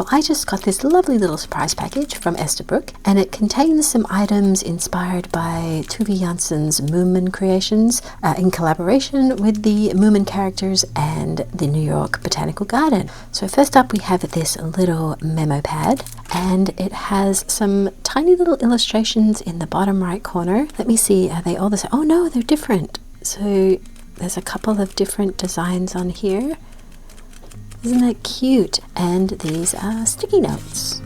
So I just got this lovely little surprise package from Esterbrook, and it contains some items inspired by Tove Jansson's Moomin Creations in collaboration with the Moomin Characters and the New York Botanical Garden. So first up we have this little memo pad, and it has some tiny little illustrations in the bottom right corner. Let me see, are they all the same? Oh no, they're different. So there's a couple of different designs on here. Isn't that cute? And these are sticky notes.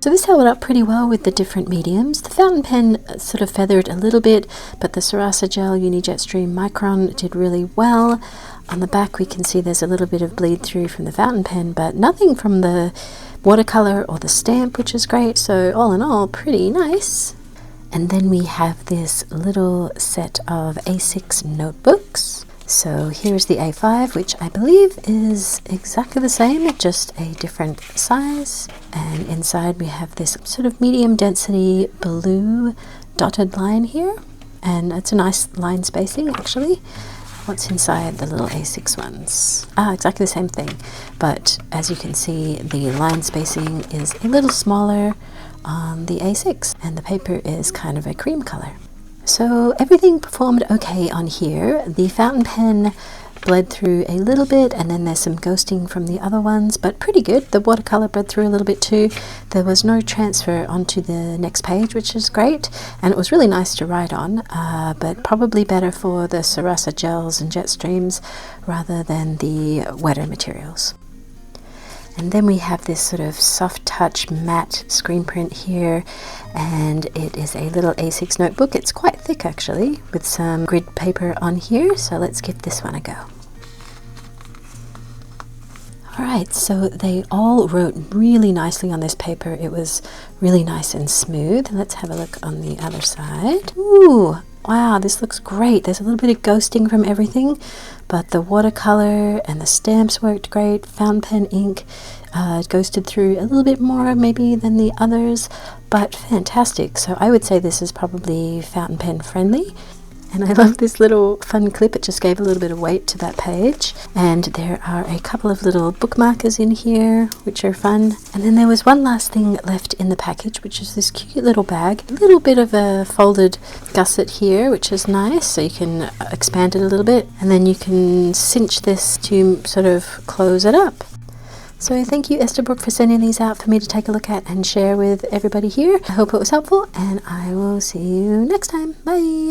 So this held up pretty well with the different mediums. The fountain pen sort of feathered a little bit, but the Sarasa Gel Uni Jetstream Micron did really well. On the back we can see there's a little bit of bleed through from the fountain pen, but nothing from the watercolor or the stamp, which is great. So all in all, pretty nice. And then we have this little set of A6 notebooks. So here's the A5, which I believe is exactly the same, just a different size. And inside we have this sort of medium density blue dotted line here. And it's a nice line spacing actually. What's inside the little A6 ones? Exactly the same thing. But as you can see, the line spacing is a little smaller on the A6, and the paper is kind of a cream color. So everything performed okay on here. The fountain pen bled through a little bit, and then there's some ghosting from the other ones, but pretty good. The watercolor bled through a little bit too. There was no transfer onto the next page, which is great, and it was really nice to write on, but probably better for the Sarasa gels and jet streams rather than the wetter materials. And then we have this sort of soft touch matte screen print here, and it is a little A6 notebook. It's quite thick actually, with some grid paper on here, so let's give this one a go. Alright, so they all wrote really nicely on this paper. It was really nice and smooth. Let's have a look on the other side. Ooh! Wow, this looks great. There's a little bit of ghosting from everything, but the watercolor and the stamps worked great. Fountain pen ink ghosted through a little bit more maybe than the others, but fantastic. So I would say this is probably fountain pen friendly. And I love this little fun clip. It just gave a little bit of weight to that page. And there are a couple of little bookmarkers in here, which are fun. And then there was one last thing left in the package, which is this cute little bag. A little bit of a folded gusset here, which is nice. So you can expand it a little bit. And then you can cinch this to sort of close it up. So thank you, Esterbrook, for sending these out for me to take a look at and share with everybody here. I hope it was helpful, and I will see you next time. Bye!